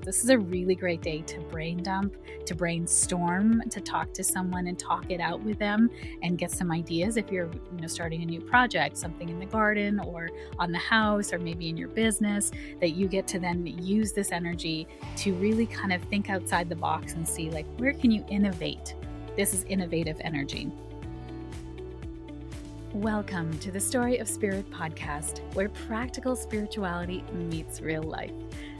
This is a really great day to brain dump, to brainstorm, to talk to someone and talk it out with them and get some ideas if you're starting a new project, something in the garden or on the house or maybe in your business, that you get to then use this energy to really kind of think outside the box and see like, where can you innovate? This is innovative energy. Welcome to the Story of Spirit podcast, where practical spirituality meets real life.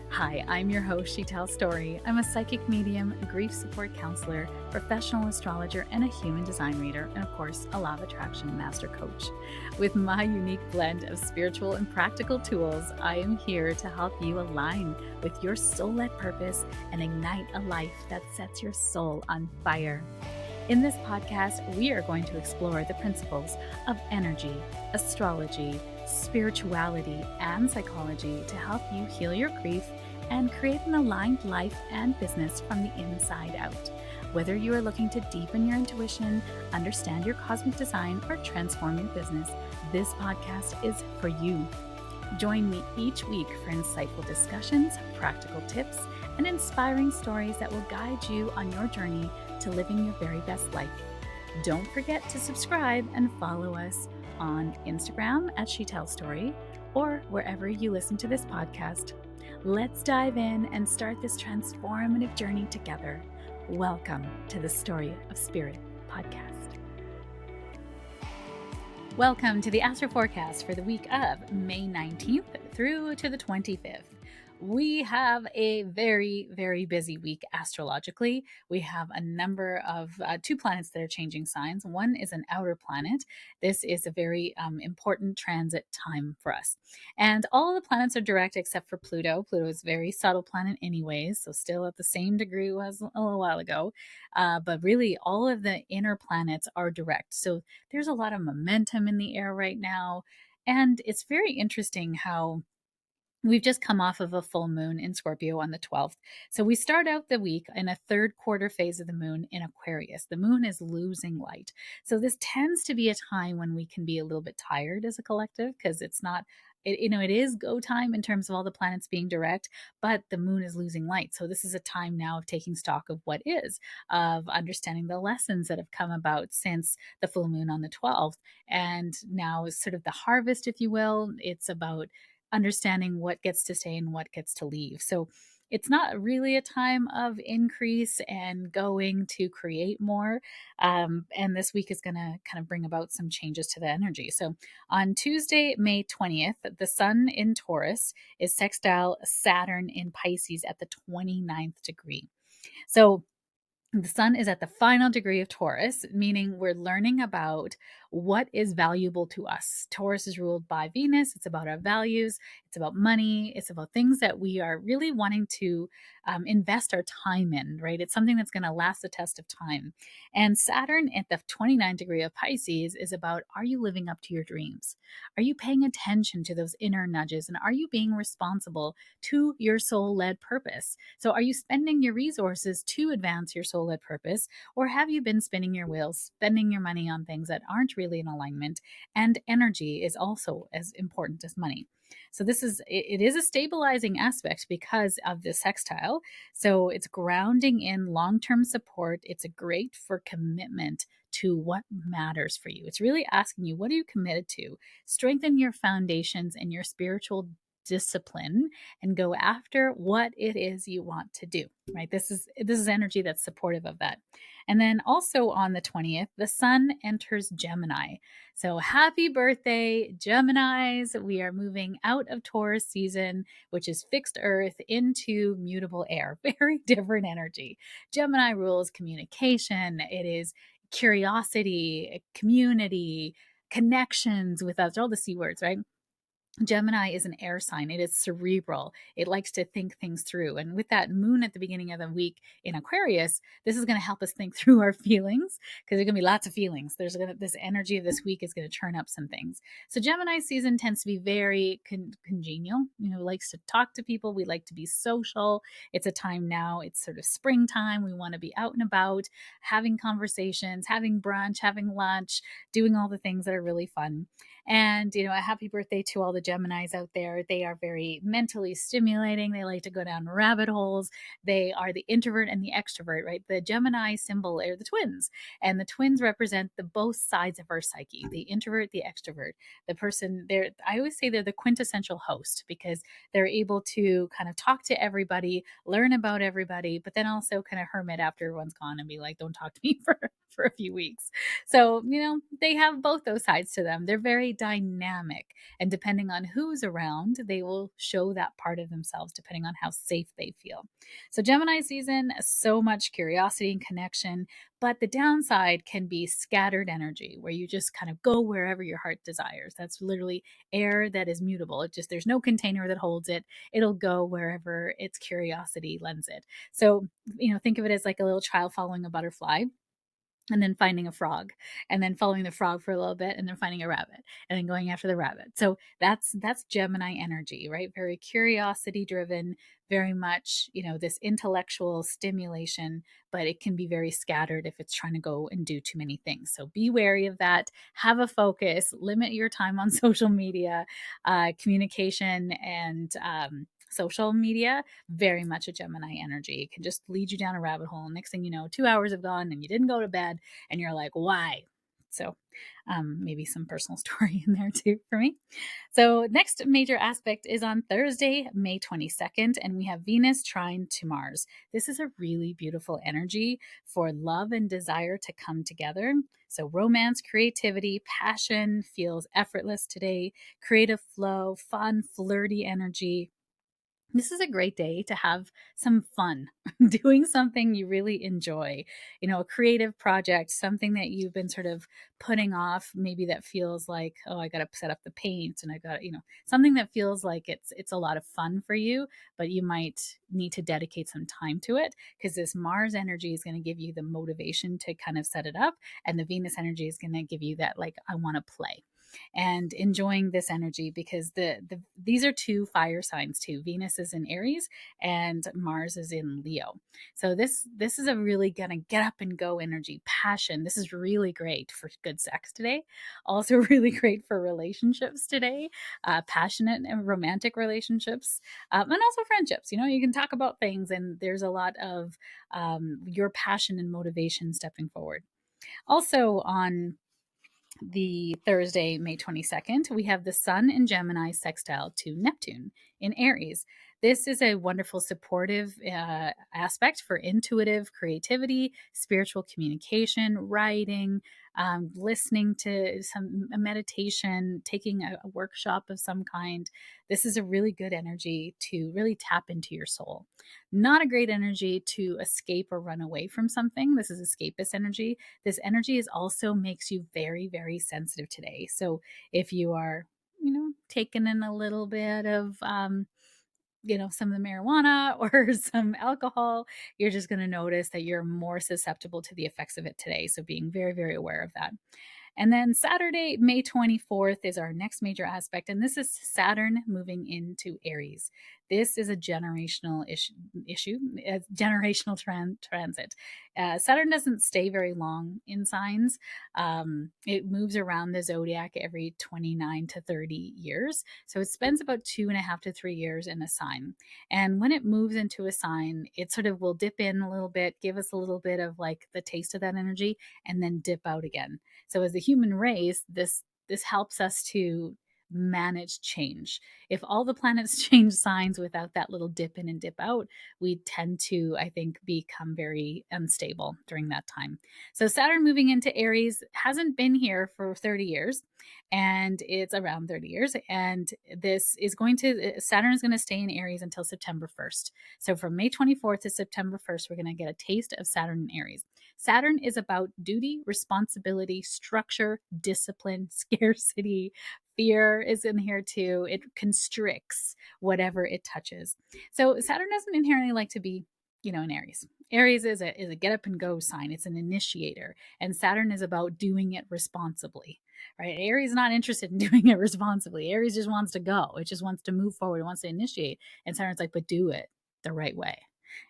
Hi, I'm your host, Sextile Story. I'm a psychic medium, grief support counselor, professional astrologer, and a human design reader, and of course, a law of attraction master coach. With my unique blend of spiritual and practical tools, I am here to help you align with your soul-led purpose and ignite a life that sets your soul on fire. In this podcast, we are going to explore the principles of energy, astrology, spirituality, and psychology to help you heal your grief and create an aligned life and business from the inside out. Whether you are looking to deepen your intuition, understand your cosmic design, or transform your business, this podcast is for you. Join me each week for insightful discussions, practical tips, and inspiring stories that will guide you on your journey to living your very best life. Don't forget to subscribe and follow us on Instagram at Sextile Story or wherever you listen to this podcast. Let's dive in and start this transformative journey together. Welcome to the Story of Spirit podcast. Welcome to the Astro Forecast for the week of May 19th through to the 25th. We have a very, very busy week astrologically. We have a number of two planets that are changing signs. One is an outer planet. This is a very important transit time for us. And all of the planets are direct except for Pluto. Pluto is a very subtle planet anyways, so still at the same degree as a little while ago. But really, all of the inner planets are direct. So there's a lot of momentum in the air right now. And it's very interesting how we've just come off of a full moon in Scorpio on the 12th. So we start out the week in a third quarter phase of the moon in Aquarius. The moon is losing light. So this tends to be a time when we can be a little bit tired as a collective because it's not, it is go time in terms of all the planets being direct, but the moon is losing light. So this is a time now of taking stock of what is, of understanding the lessons that have come about since the full moon on the 12th. And now is sort of the harvest, if you will. It's about understanding what gets to stay and what gets to leave. So it's not really a time of increase and going to create more. And this week is going to kind of bring about some changes to the energy. So on Tuesday, May 20th, the sun in Taurus is sextile Saturn in Pisces at the 29th degree. So the sun is at the final degree of Taurus, meaning we're learning about what is valuable to us. Taurus is ruled by Venus. It's about our values. It's about money. It's about things that we are really wanting to invest our time in, right? It's something that's going to last the test of time. And Saturn at the 29th degree of Pisces is about, are you living up to your dreams? Are you paying attention to those inner nudges? And are you being responsible to your soul-led purpose? So are you spending your resources to advance your soul-led purpose? Or have you been spinning your wheels, spending your money on things that aren't really in alignment? And energy is also as important as money. So it is a stabilizing aspect because of the sextile. So it's grounding in long-term support. It's a great for commitment to what matters for you. It's really asking you, what are you committed to? Strengthen your foundations and your spiritual discipline and go after what it is you want to do, right? This is energy that's supportive of that. And then also on the 20th, the sun enters Gemini. So happy birthday, Geminis. We are moving out of Taurus season, which is fixed earth, into mutable air. Very different energy. Gemini rules communication. It is curiosity, community, connections with us, all the C words, right? Gemini is an air sign. It is cerebral. It likes to think things through. And with that moon at the beginning of the week in Aquarius, this is going to help us think through our feelings because there's going to be lots of feelings. This energy of this week is going to turn up some things. So Gemini season tends to be very congenial. Likes to talk to people. We like to be social. It's a time now. It's sort of springtime. We want to be out and about, having conversations, having brunch, having lunch, doing all the things that are really fun. And, a happy birthday to all the Geminis out there. They are very mentally stimulating. They like to go down rabbit holes. They are the introvert and the extrovert, right? The Gemini symbol are the twins, and the twins represent the both sides of our psyche, the introvert, the extrovert. The person there, I always say they're the quintessential host because they're able to kind of talk to everybody, learn about everybody, but then also kind of hermit after everyone's gone and be like, don't talk to me for a few weeks. So, they have both those sides to them. They're very dynamic. And depending on who's around, they will show that part of themselves depending on how safe they feel. So, Gemini season, so much curiosity and connection, but the downside can be scattered energy where you just kind of go wherever your heart desires. That's literally air that is mutable. It just, there's no container that holds it. It'll go wherever its curiosity lends it. So, think of it as like a little child following a butterfly and then finding a frog, and then following the frog for a little bit, and then finding a rabbit, and then going after the rabbit. So that's Gemini energy, right? Very curiosity driven, very much, this intellectual stimulation, but it can be very scattered if it's trying to go and do too many things. So be wary of that. Have a focus, limit your time on social media, communication, and social media, very much a Gemini energy. It can just lead you down a rabbit hole. Next thing you know, 2 hours have gone and you didn't go to bed and you're like, why? So maybe some personal story in there too for me. So next major aspect is on Thursday, May 22nd, and we have Venus trine to Mars. This is a really beautiful energy for love and desire to come together. So romance, creativity, passion feels effortless today, creative flow, fun, flirty energy. This is a great day to have some fun doing something you really enjoy, a creative project, something that you've been sort of putting off, maybe that feels like, oh, I got to set up the paint and I got, something that feels like it's a lot of fun for you, but you might need to dedicate some time to it because this Mars energy is going to give you the motivation to kind of set it up, and the Venus energy is going to give you that, like, I want to play and enjoying this energy because these are two fire signs too. Venus is in Aries and Mars is in Leo. So this is a really gonna get up and go energy, passion. This is really great for good sex today. Also really great for relationships today, passionate and romantic relationships, and also friendships. You can talk about things, and there's a lot of your passion and motivation stepping forward. Also on the Thursday, May 22nd, we have the Sun in Gemini sextile to Neptune in Aries. This is a wonderful supportive aspect for intuitive creativity, spiritual communication, writing, listening to a meditation, taking a workshop of some kind. This is a really good energy to really tap into your soul. Not a great energy to escape or run away from something. This is escapist energy. This energy is also makes you very, very sensitive today. So if you are, taking in a little bit of, some of the marijuana or some alcohol, you're just going to notice that you're more susceptible to the effects of it today. So being very, very aware of that. And then Saturday, May 24th is our next major aspect, and this is Saturn moving into Aries. This is a generational issue, a generational transit. Saturn doesn't stay very long in signs. It moves around the zodiac every 29 to 30 years. So it spends about 2.5 to 3 years in a sign. And when it moves into a sign, it sort of will dip in a little bit, give us a little bit of like the taste of that energy, and then dip out again. So as the human race, this helps us to manage change. If all the planets change signs without that little dip in and dip out, we tend to, I think, become very unstable during that time. So Saturn moving into Aries hasn't been here for 30 years, and it's around 30 years. And Saturn is going to stay in Aries until September 1st. So from May 24th to September 1st, we're going to get a taste of Saturn in Aries. Saturn is about duty, responsibility, structure, discipline, scarcity. Fear is in here too. It constricts whatever it touches. So Saturn doesn't inherently like to be, in Aries. Aries is a get up and go sign. It's an initiator, and Saturn is about doing it responsibly. Right? Aries is not interested in doing it responsibly. Aries just wants to go. It just wants to move forward. It wants to initiate. And Saturn's like, but do it the right way.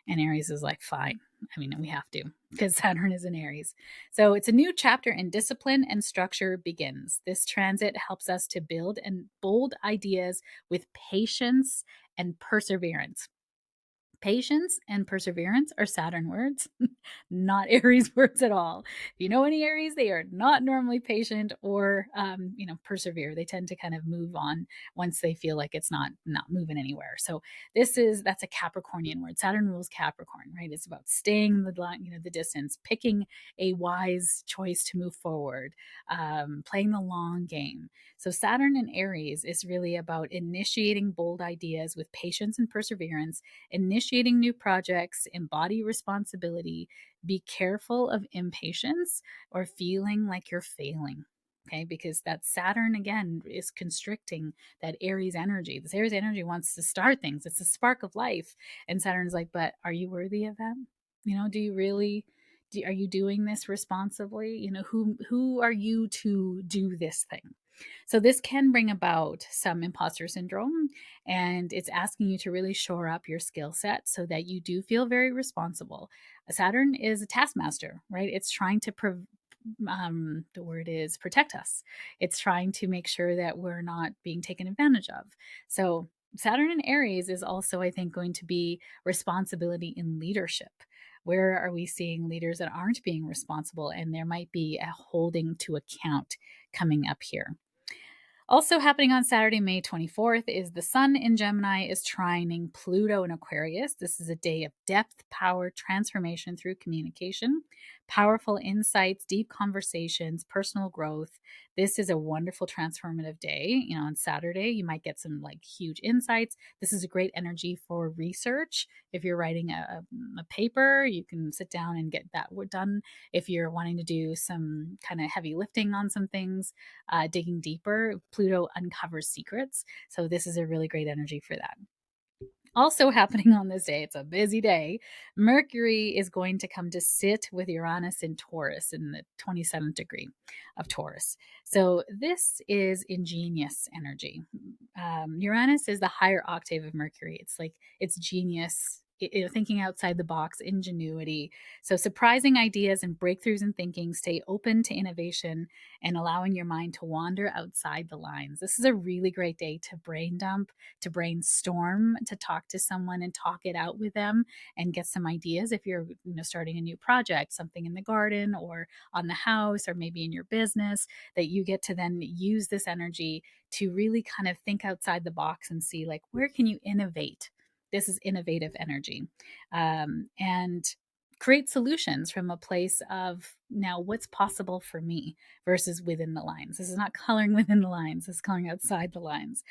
And Aries is like, fine. I mean, we have to because Saturn is in Aries. So it's a new chapter in discipline and structure begins. This transit helps us to build and bold ideas with patience and perseverance. Patience and perseverance are Saturn words, not Aries words at all. If you know any Aries, they are not normally patient or, persevere. They tend to kind of move on once they feel like it's not moving anywhere. So that's a Capricornian word. Saturn rules Capricorn, right? It's about staying the line, the distance, picking a wise choice to move forward, playing the long game. So Saturn in Aries is really about initiating bold ideas with patience and perseverance, initiating new projects, embody responsibility, be careful of impatience or feeling like you're failing. Okay, because that Saturn again is constricting that Aries energy. This Aries energy wants to start things, it's a spark of life. And Saturn's like, but are you worthy of that? Do you really? Are you doing this responsibly? Who are you to do this thing? So this can bring about some imposter syndrome, and it's asking you to really shore up your skill set so that you do feel very responsible. Saturn is a taskmaster, right? It's trying to the word is protect us. It's trying to make sure that we're not being taken advantage of. So Saturn in Aries is also, I think, going to be responsibility in leadership. Where are we seeing leaders that aren't being responsible? And there might be a holding to account coming up here. Also happening on Saturday, May 24th, is the Sun in Gemini is trining Pluto in Aquarius. This is a day of depth, power, transformation through communication, powerful insights, deep conversations, personal growth. This is a wonderful transformative day. On Saturday, you might get some like huge insights. This is a great energy for research. If you're writing a paper, you can sit down and get that done. If you're wanting to do some kind of heavy lifting on some things, digging deeper, Pluto uncovers secrets. So this is a really great energy for that. Also happening on this day, it's a busy day. Mercury is going to come to sit with Uranus in Taurus in the 27th degree of Taurus. So this is ingenious energy. Uranus is the higher octave of Mercury. It's genius, thinking outside the box, ingenuity. So surprising ideas and breakthroughs in thinking, stay open to innovation and allowing your mind to wander outside the lines. This is a really great day to brain dump, to brainstorm, to talk to someone and talk it out with them and get some ideas. If you're starting a new project, something in the garden or on the house or maybe in your business, that you get to then use this energy to really kind of think outside the box and see like, where can you innovate? This is innovative energy. And create solutions from a place of now what's possible for me versus within the lines. This is not coloring within the lines, this is coloring outside the lines.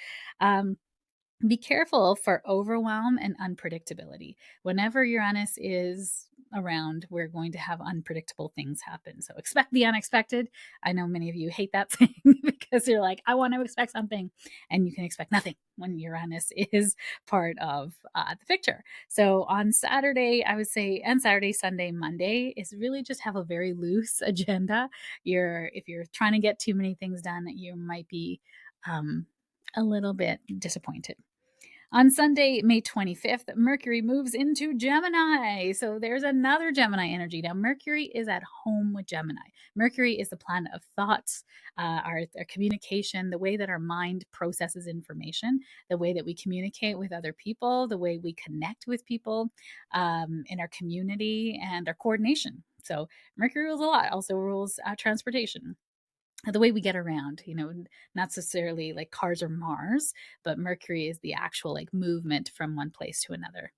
Be careful for overwhelm and unpredictability. Whenever Uranus is around, we're going to have unpredictable things happen. So expect the unexpected. I know many of you hate that saying because you're like, I want to expect something, and you can expect nothing when Uranus is part of the picture. So on Saturday, I would say, and Saturday, Sunday, Monday is really just have a very loose agenda. If you're trying to get too many things done, you might be a little bit disappointed. On Sunday, May 25th, Mercury moves into Gemini. So there's another Gemini energy. Now, Mercury is at home with Gemini. Mercury is the planet of thoughts, our communication, the way that our mind processes information, the way that we communicate with other people, the way we connect with people in our community, and our coordination. So Mercury rules a lot, also rules transportation, the way we get around, not necessarily like cars or Mars, but Mercury is the actual like movement from one place to another.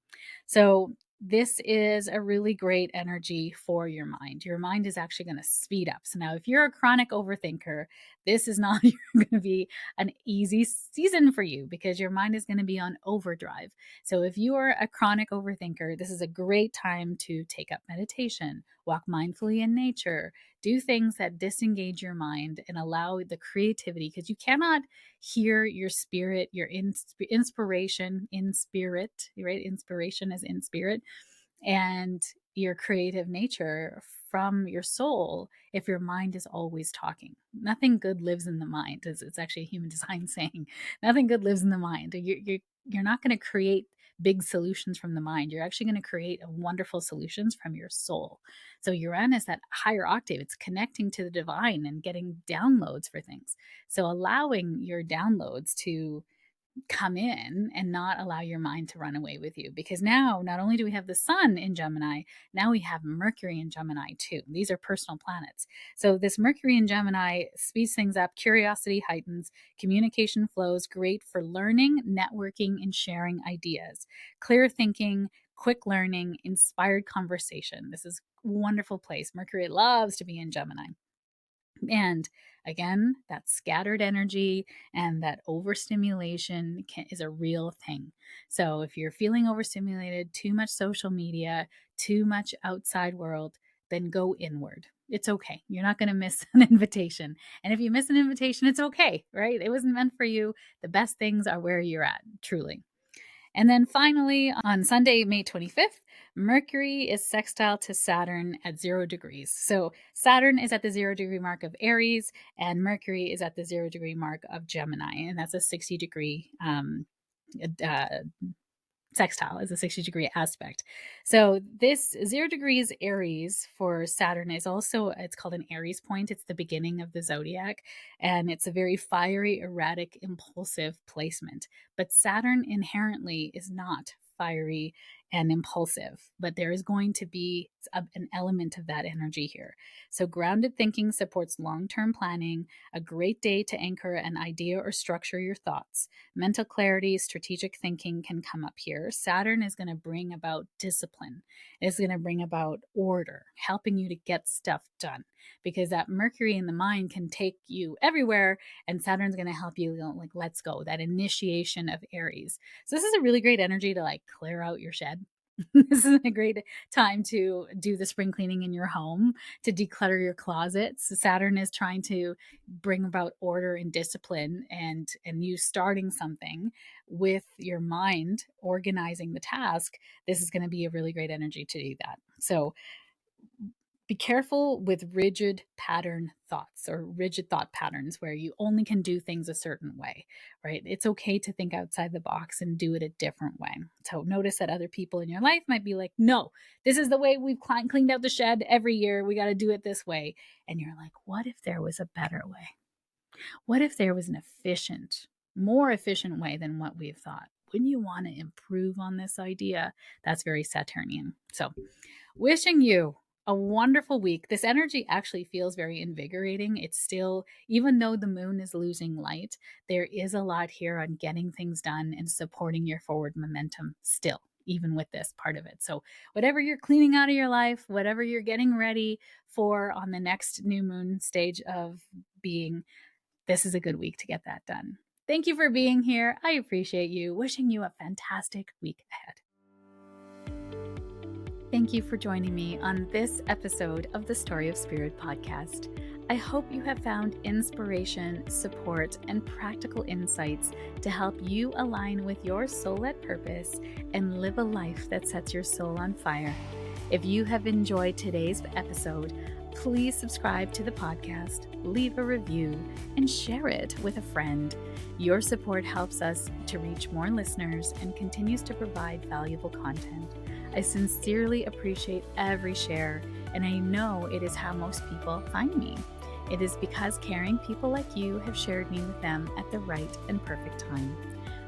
So this is a really great energy for your mind. Your mind is actually going to speed up. So now if you're a chronic overthinker, this is not going to be an easy season for you because your mind is going to be on overdrive. So if you are a chronic overthinker, this is a great time to take up meditation, walk mindfully in nature, do things that disengage your mind and allow the creativity, because you cannot hear your spirit, your inspiration in spirit, right? Inspiration is in spirit, and your creative nature from your soul if your mind is always talking. Nothing good lives in the mind. It's actually a human design saying. Nothing good lives in the mind. You're not going to create big solutions from the mind. You're actually going to create wonderful solutions from your soul. So Uranus, that higher octave, it's connecting to the divine and getting downloads for things. So allowing your downloads to come in and not allow your mind to run away with you, because now not only do we have the sun in Gemini, now we have Mercury in Gemini too. These are personal planets. So this Mercury in Gemini speeds things up, curiosity heightens, communication flows, great for learning, networking, and sharing ideas, clear thinking, quick learning, inspired conversation. This is a wonderful place. Mercury loves to be in Gemini. And again, that scattered energy and that overstimulation is a real thing. So if you're feeling overstimulated, too much social media, too much outside world, then go inward. It's okay. You're not going to miss an invitation. And if you miss an invitation, it's okay, right? It wasn't meant for you. The best things are where you're at, truly. And then finally, on Sunday, May 25th, Mercury is sextile to Saturn at 0 degrees. So Saturn is at the 0 degree mark of Aries, and Mercury is at the 0 degree mark of Gemini. And that's a 60 degree sextile, is a 60-degree aspect. So this 0 degrees Aries for Saturn is also, it's called an Aries point. It's the beginning of the zodiac, and it's a very fiery, erratic, impulsive placement. But Saturn inherently is not fiery and impulsive, but there is going to be an element of that energy here. So grounded thinking supports long-term planning, a great day to anchor an idea or structure your thoughts. Mental clarity, strategic thinking can come up here. Saturn is going to bring about discipline. It's going to bring about order, helping you to get stuff done, because that Mercury in the mind can take you everywhere, and Saturn's going to help you, like, let's go, that initiation of Aries. So this is a really great energy to like clear out your shed. This is a great time to do the spring cleaning in your home, to declutter your closets. Saturn is trying to bring about order and discipline, and you starting something with your mind, organizing the task. This is going to be a really great energy to do that. So be careful with rigid pattern thoughts or rigid thought patterns where you only can do things a certain way, right? It's okay to think outside the box and do it a different way. So notice that other people in your life might be like, no, this is the way we've cleaned out the shed every year. We got to do it this way. And you're like, what if there was a better way? What if there was an more efficient way than what we've thought? Wouldn't you want to improve on this idea? That's very Saturnian. So wishing you a wonderful week. This energy actually feels very invigorating. It's still, even though the moon is losing light, there is a lot here on getting things done and supporting your forward momentum still, even with this part of it. So whatever you're cleaning out of your life, whatever you're getting ready for on the next new moon stage of being, this is a good week to get that done. Thank you for being here. I appreciate you. Wishing you a fantastic week ahead. Thank you for joining me on this episode of the Story of Spirit podcast. I hope you have found inspiration, support, and practical insights to help you align with your soul-led purpose and live a life that sets your soul on fire. If you have enjoyed today's episode, please subscribe to the podcast, leave a review, and share it with a friend. Your support helps us to reach more listeners and continues to provide valuable content. I sincerely appreciate every share, and I know it is how most people find me. It is because caring people like you have shared me with them at the right and perfect time.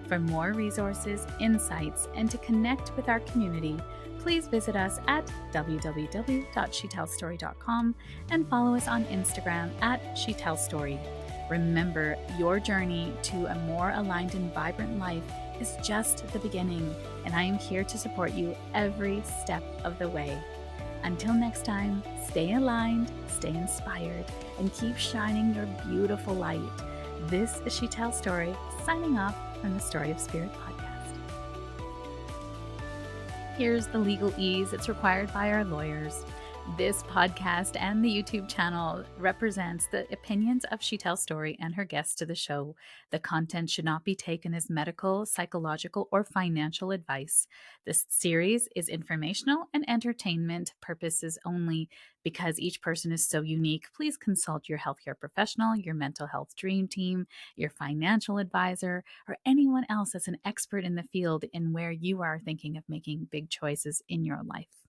For more resources, insights, and to connect with our community, please visit us at www.shetellstory.com and follow us on Instagram at shetellstory. Remember, your journey to a more aligned and vibrant life is just the beginning, and I am here to support you every step of the way. Until next time, stay aligned, stay inspired, and keep shining your beautiful light. This is Shetell Story, signing off from the Story of Spirit podcast. Here's the legalese that's required by our lawyers. This podcast and the YouTube channel represents the opinions of She Tells Story and her guests to the show. The content should not be taken as medical, psychological, or financial advice. This series is informational and entertainment purposes only. Because each person is so unique, please consult your healthcare professional, your mental health dream team, your financial advisor, or anyone else that's an expert in the field in where you are thinking of making big choices in your life.